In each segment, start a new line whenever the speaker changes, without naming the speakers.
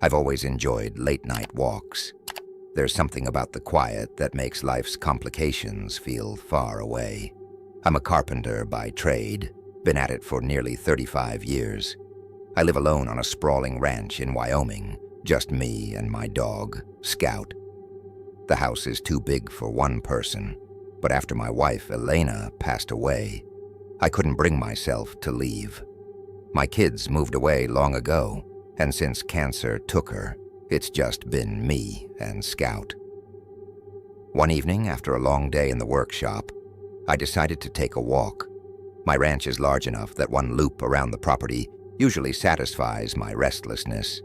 I've always enjoyed late-night walks. There's something about the quiet that makes life's complications feel far away. I'm a carpenter by trade, been at it for nearly 35 years. I live alone on a sprawling ranch in Wyoming, just me and my dog, Scout. The house is too big for one person, but after my wife, Elena, passed away, I couldn't bring myself to leave. My kids moved away long ago, and since cancer took her, it's just been me and Scout. One evening, after a long day in the workshop, I decided to take a walk. My ranch is large enough that one loop around the property usually satisfies my restlessness.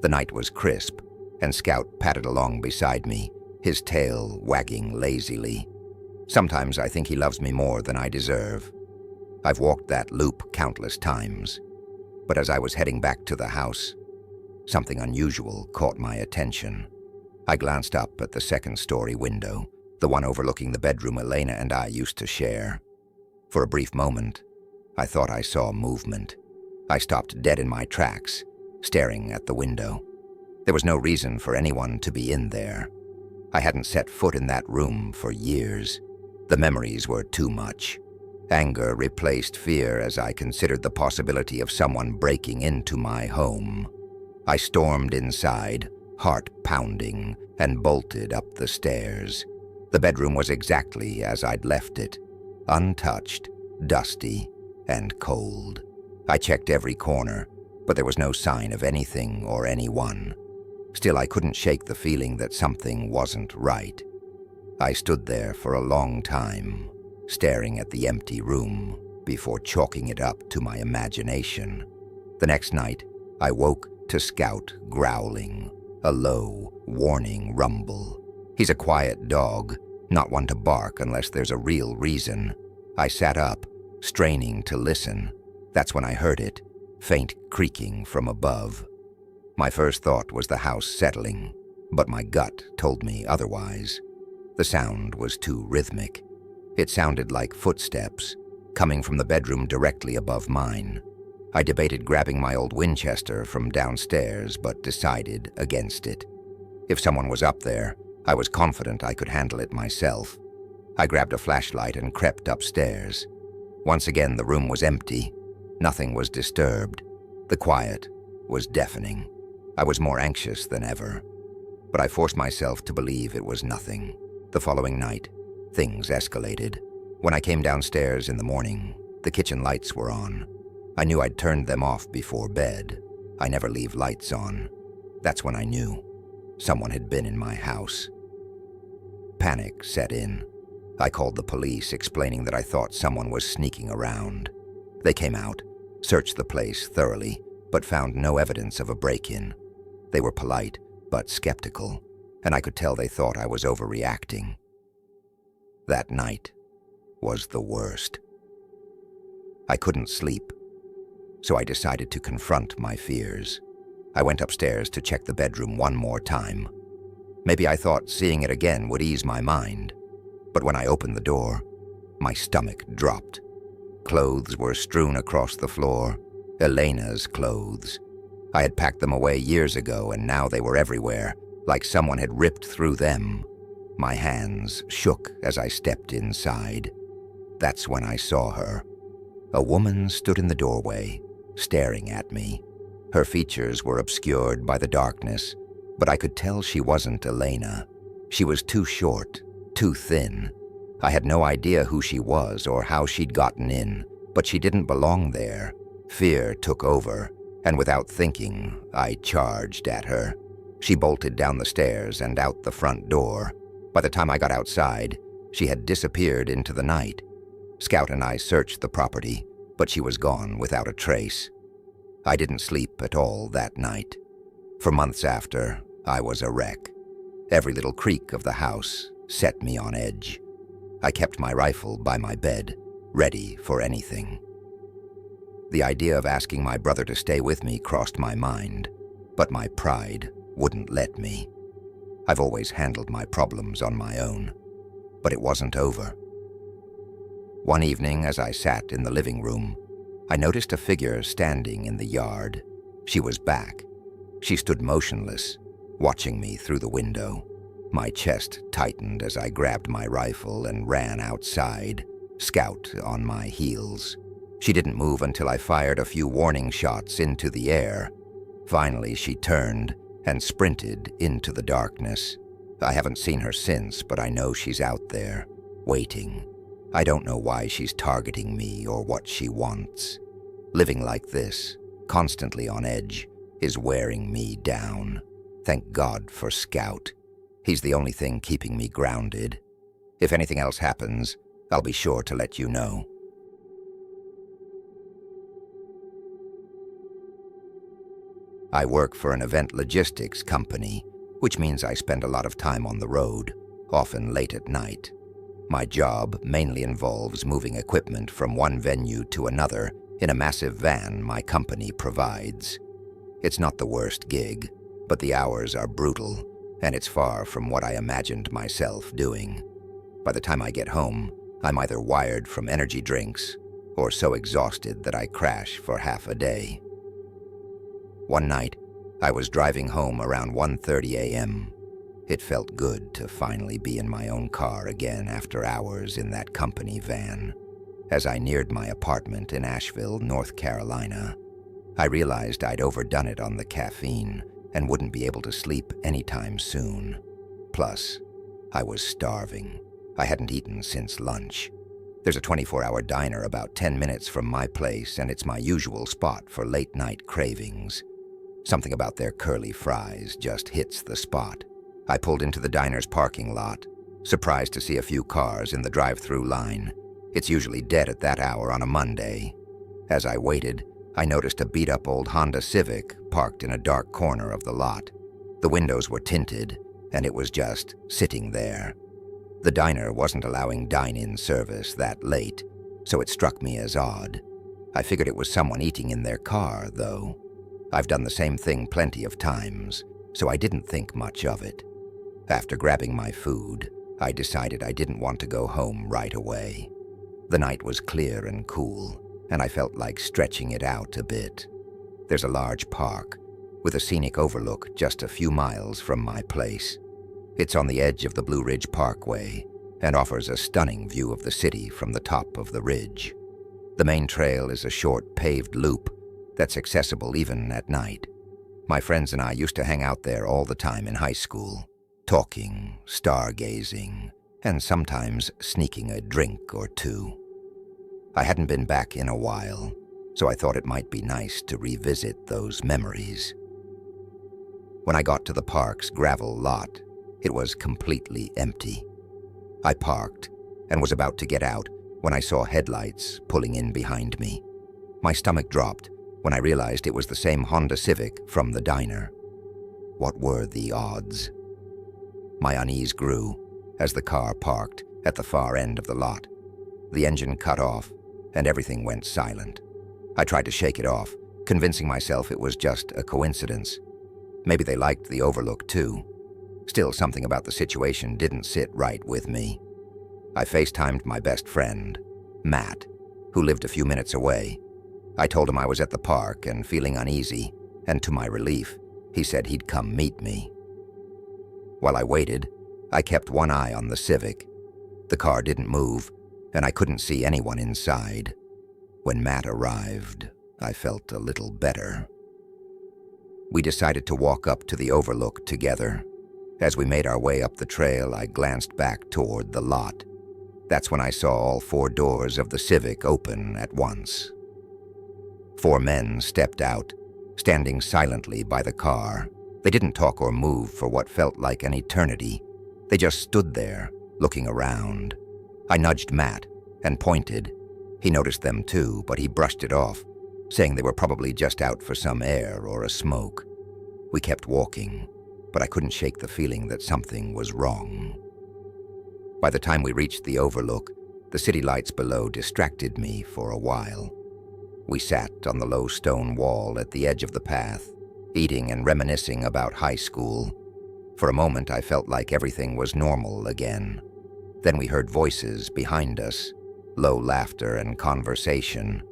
The night was crisp, and Scout padded along beside me, his tail wagging lazily. Sometimes I think he loves me more than I deserve. I've walked that loop countless times, but as I was heading back to the house, something unusual caught my attention. I glanced up at the second-story window, the one overlooking the bedroom Elena and I used to share. For a brief moment, I thought I saw movement. I stopped dead in my tracks, staring at the window. There was no reason for anyone to be in there. I hadn't set foot in that room for years. The memories were too much. Anger replaced fear as I considered the possibility of someone breaking into my home. I stormed inside, heart pounding, and bolted up the stairs. The bedroom was exactly as I'd left it, untouched, dusty, and cold. I checked every corner, but there was no sign of anything or anyone. Still, I couldn't shake the feeling that something wasn't right. I stood there for a long time, staring at the empty room before chalking it up to my imagination. The next night, I woke to Scout growling, a low, warning rumble. He's a quiet dog, not one to bark unless there's a real reason. I sat up, straining to listen. That's when I heard it, faint creaking from above. My first thought was the house settling, but my gut told me otherwise. The sound was too rhythmic. It sounded like footsteps, coming from the bedroom directly above mine. I debated grabbing my old Winchester from downstairs, but decided against it. If someone was up there, I was confident I could handle it myself. I grabbed a flashlight and crept upstairs. Once again, the room was empty. Nothing was disturbed. The quiet was deafening. I was more anxious than ever, but I forced myself to believe it was nothing. The following night, things escalated. When I came downstairs in the morning, the kitchen lights were on. I knew I'd turned them off before bed. I never leave lights on. That's when I knew someone had been in my house. Panic set in. I called the police, explaining that I thought someone was sneaking around. They came out, searched the place thoroughly, but found no evidence of a break-in. They were polite, but skeptical, and I could tell they thought I was overreacting. That night was the worst. I couldn't sleep, so I decided to confront my fears. I went upstairs to check the bedroom one more time. Maybe I thought seeing it again would ease my mind, but when I opened the door, my stomach dropped. Clothes were strewn across the floor, Elena's clothes. I had packed them away years ago, and now they were everywhere, like someone had ripped through them. My hands shook as I stepped inside. That's when I saw her. A woman stood in the doorway, staring at me. Her features were obscured by the darkness, but I could tell she wasn't Elena. She was too short, too thin. I had no idea who she was or how she'd gotten in, but she didn't belong there. Fear took over, and without thinking, I charged at her. She bolted down the stairs and out the front door. By the time I got outside, she had disappeared into the night. Scout and I searched the property, but she was gone without a trace. I didn't sleep at all that night. For months after, I was a wreck. Every little creak of the house set me on edge. I kept my rifle by my bed, ready for anything. The idea of asking my brother to stay with me crossed my mind, but my pride wouldn't let me. I've always handled my problems on my own, but it wasn't over. One evening, as I sat in the living room, I noticed a figure standing in the yard. She was back. She stood motionless, watching me through the window. My chest tightened as I grabbed my rifle and ran outside, Scout on my heels. She didn't move until I fired a few warning shots into the air. Finally, she turned and sprinted into the darkness. I haven't seen her since, but I know she's out there, waiting. I don't know why she's targeting me or what she wants. Living like this, constantly on edge, is wearing me down. Thank God for Scout. He's the only thing keeping me grounded. If anything else happens, I'll be sure to let you know. I work for an event logistics company, which means I spend a lot of time on the road, often late at night. My job mainly involves moving equipment from one venue to another in a massive van my company provides. It's not the worst gig, but the hours are brutal, and it's far from what I imagined myself doing. By the time I get home, I'm either wired from energy drinks or so exhausted that I crash for half a day. One night, I was driving home around 1:30 a.m. It felt good to finally be in my own car again after hours in that company van. As I neared my apartment in Asheville, North Carolina, I realized I'd overdone it on the caffeine and wouldn't be able to sleep anytime soon. Plus, I was starving. I hadn't eaten since lunch. There's a 24-hour diner about 10 minutes from my place, and it's my usual spot for late-night cravings. Something about their curly fries just hits the spot. I pulled into the diner's parking lot, surprised to see a few cars in the drive-through line. It's usually dead at that hour on a Monday. As I waited, I noticed a beat-up old Honda Civic parked in a dark corner of the lot. The windows were tinted, and it was just sitting there. The diner wasn't allowing dine-in service that late, so it struck me as odd. I figured it was someone eating in their car, though. I've done the same thing plenty of times, so I didn't think much of it. After grabbing my food, I decided I didn't want to go home right away. The night was clear and cool, and I felt like stretching it out a bit. There's a large park with a scenic overlook just a few miles from my place. It's on the edge of the Blue Ridge Parkway and offers a stunning view of the city from the top of the ridge. The main trail is a short paved loop that's accessible even at night. My friends and I used to hang out there all the time in high school, talking, stargazing, and sometimes sneaking a drink or two. I hadn't been back in a while, so I thought it might be nice to revisit those memories. When I got to the park's gravel lot, it was completely empty. I parked and was about to get out when I saw headlights pulling in behind me. My stomach dropped when I realized it was the same Honda Civic from the diner. What were the odds? My unease grew as the car parked at the far end of the lot. The engine cut off, and everything went silent. I tried to shake it off, convincing myself it was just a coincidence. Maybe they liked the overlook too. Still, something about the situation didn't sit right with me. I FaceTimed my best friend, Matt, who lived a few minutes away. I told him I was at the park and feeling uneasy, and to my relief, he said he'd come meet me. While I waited, I kept one eye on the Civic. The car didn't move, and I couldn't see anyone inside. When Matt arrived, I felt a little better. We decided to walk up to the overlook together. As we made our way up the trail, I glanced back toward the lot. That's when I saw all 4 doors of the Civic open at once. 4 men stepped out, standing silently by the car. They didn't talk or move for what felt like an eternity. They just stood there, looking around. I nudged Matt and pointed. He noticed them too, but he brushed it off, saying they were probably just out for some air or a smoke. We kept walking, but I couldn't shake the feeling that something was wrong. By the time we reached the overlook, the city lights below distracted me for a while. We sat on the low stone wall at the edge of the path, eating and reminiscing about high school. For a moment, I felt like everything was normal again. Then we heard voices behind us, low laughter and conversation.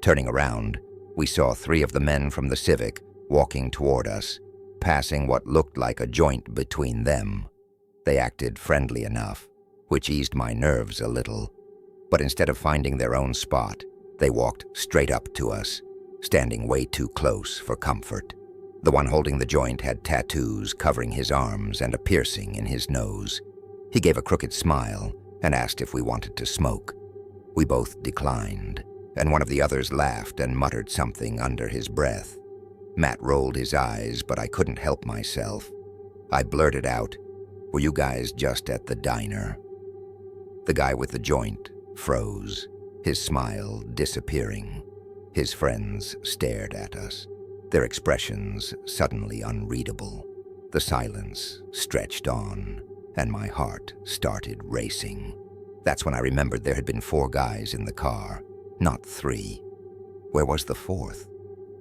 Turning around, we saw 3 of the men from the Civic walking toward us, passing what looked like a joint between them. They acted friendly enough, which eased my nerves a little, but instead of finding their own spot, they walked straight up to us, standing way too close for comfort. The one holding the joint had tattoos covering his arms and a piercing in his nose. He gave a crooked smile and asked if we wanted to smoke. We both declined, and one of the others laughed and muttered something under his breath. Matt rolled his eyes, but I couldn't help myself. I blurted out, "Were you guys just at the diner?" The guy with the joint froze, his smile disappearing. His friends stared at us, their expressions suddenly unreadable. The silence stretched on, and my heart started racing. That's when I remembered there had been 4 guys in the car, not 3. Where was the 4th?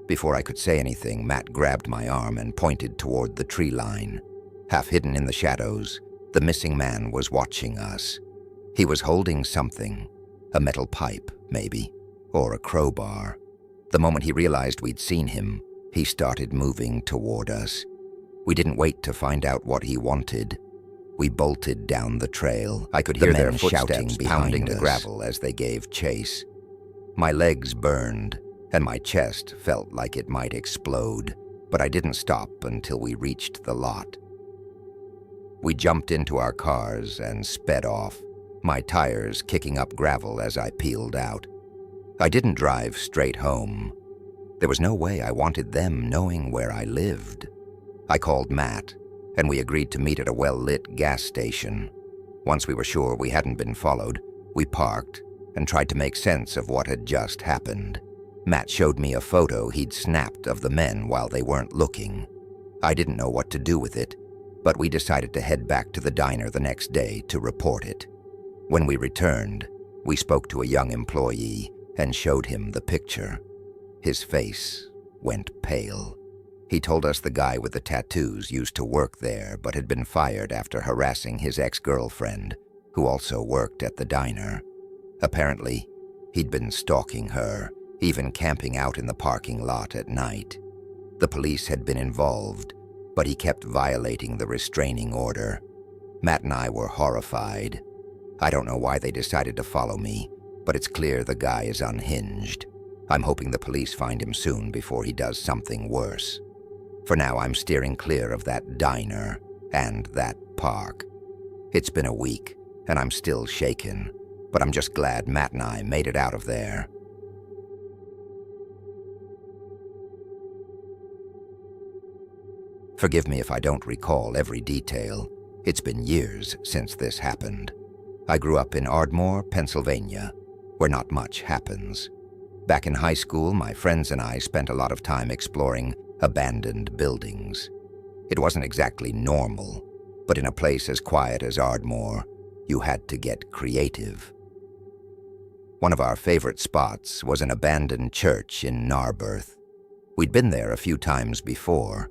Before I could say anything, Matt grabbed my arm and pointed toward the tree line. Half hidden in the shadows, the missing man was watching us. He was holding something, a metal pipe, maybe, or a crowbar. The moment he realized we'd seen him, he started moving toward us. We didn't wait to find out what he wanted. We bolted down the trail. I could hear their shouting, pounding the gravel as they gave chase. My legs burned, and my chest felt like it might explode, but I didn't stop until we reached the lot. We jumped into our cars and sped off, my tires kicking up gravel as I peeled out. I didn't drive straight home. There was no way I wanted them knowing where I lived. I called Matt, and we agreed to meet at a well-lit gas station. Once we were sure we hadn't been followed, we parked and tried to make sense of what had just happened. Matt showed me a photo he'd snapped of the men while they weren't looking. I didn't know what to do with it, but we decided to head back to the diner the next day to report it. When we returned, we spoke to a young employee and showed him the picture. His face went pale. He told us the guy with the tattoos used to work there but had been fired after harassing his ex-girlfriend, who also worked at the diner. Apparently, he'd been stalking her, even camping out in the parking lot at night. The police had been involved, but he kept violating the restraining order. Matt and I were horrified. I don't know why they decided to follow me, but it's clear the guy is unhinged. I'm hoping the police find him soon before he does something worse. For now, I'm steering clear of that diner and that park. It's been a week, and I'm still shaken, but I'm just glad Matt and I made it out of there. Forgive me if I don't recall every detail. It's been years since this happened. I grew up in Ardmore, Pennsylvania, where not much happens. Back in high school, my friends and I spent a lot of time exploring abandoned buildings. It wasn't exactly normal, but in a place as quiet as Ardmore, you had to get creative. One of our favorite spots was an abandoned church in Narberth. We'd been there a few times before.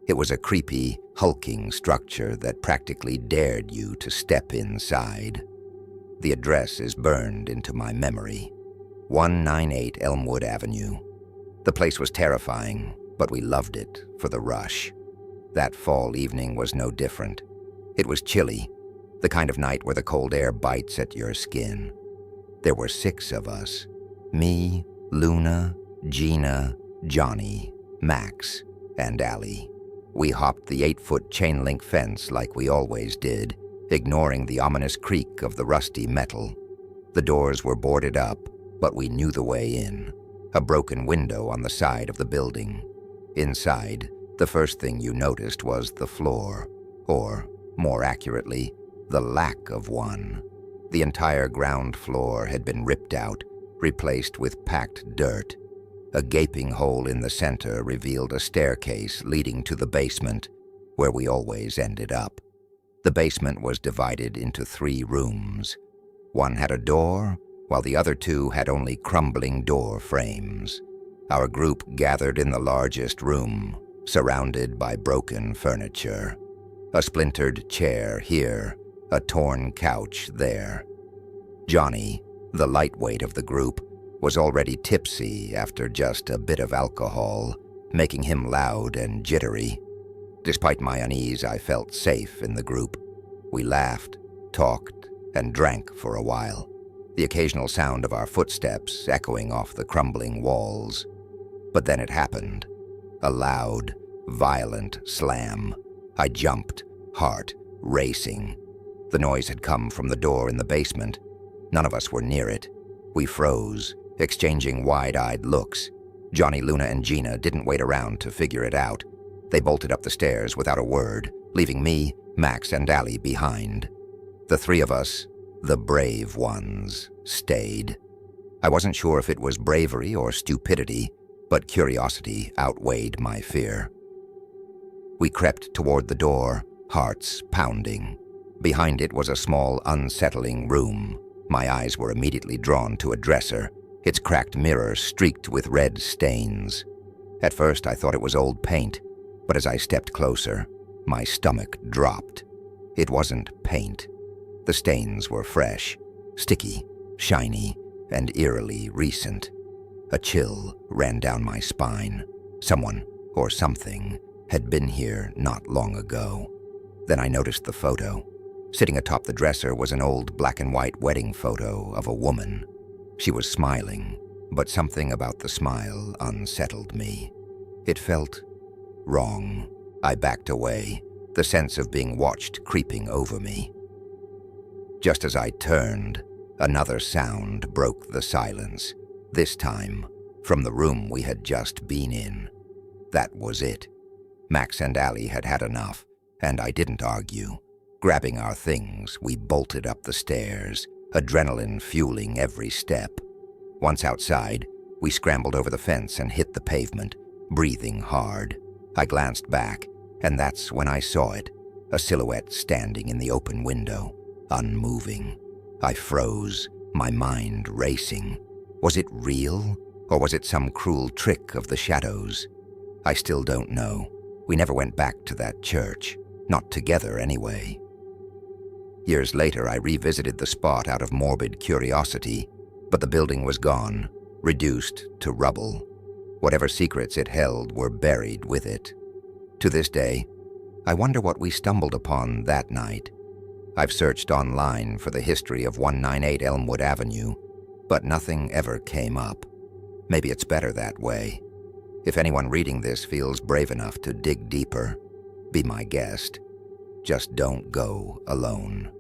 It was a creepy, hulking structure that practically dared you to step inside. The address is burned into my memory. 198 Elmwood Avenue. The place was terrifying, but we loved it for the rush. That fall evening was no different. It was chilly, the kind of night where the cold air bites at your skin. There were 6 of us. Me, Luna, Gina, Johnny, Max, and Allie. We hopped the 8-foot chain-link fence like we always did, ignoring the ominous creak of the rusty metal. The doors were boarded up, but we knew the way in. A broken window on the side of the building. Inside, the first thing you noticed was the floor, or, more accurately, the lack of one. The entire ground floor had been ripped out, replaced with packed dirt. A gaping hole in the center revealed a staircase leading to the basement, where we always ended up. The basement was divided into 3 rooms. One had a door, while the other 2 had only crumbling door frames. Our group gathered in the largest room, surrounded by broken furniture. A splintered chair here, a torn couch there. Johnny, the lightweight of the group, was already tipsy after just a bit of alcohol, making him loud and jittery. Despite my unease, I felt safe in the group. We laughed, talked, and drank for a while, the occasional sound of our footsteps echoing off the crumbling walls. But then it happened. A loud, violent slam. I jumped, heart racing. The noise had come from the door in the basement. None of us were near it. We froze, exchanging wide-eyed looks. Johnny, Luna, and Gina didn't wait around to figure it out. They bolted up the stairs without a word, leaving me, Max, and Allie behind. The three of us, the brave ones, stayed. I wasn't sure if it was bravery or stupidity, but curiosity outweighed my fear. We crept toward the door, hearts pounding. Behind it was a small, unsettling room. My eyes were immediately drawn to a dresser, its cracked mirror streaked with red stains. At first, I thought it was old paint, but as I stepped closer, my stomach dropped. It wasn't paint. The stains were fresh, sticky, shiny, and eerily recent. A chill ran down my spine. Someone, or something, had been here not long ago. Then I noticed the photo. Sitting atop the dresser was an old black-and-white wedding photo of a woman. She was smiling, but something about the smile unsettled me. It felt wrong. I backed away, the sense of being watched creeping over me. Just as I turned, another sound broke the silence, this time from the room we had just been in. That was it. Max and Allie had had enough, and I didn't argue. Grabbing our things, we bolted up the stairs, adrenaline fueling every step. Once outside, we scrambled over the fence and hit the pavement, breathing hard. I glanced back, and that's when I saw it, a silhouette standing in the open window, unmoving. I froze, my mind racing. Was it real, or was it some cruel trick of the shadows? I still don't know. We never went back to that church, not together anyway. Years later, I revisited the spot out of morbid curiosity, but the building was gone, reduced to rubble. Whatever secrets it held were buried with it. To this day, I wonder what we stumbled upon that night. I've searched online for the history of 198 Elmwood Avenue, but nothing ever came up. Maybe it's better that way. If anyone reading this feels brave enough to dig deeper, be my guest. Just don't go alone.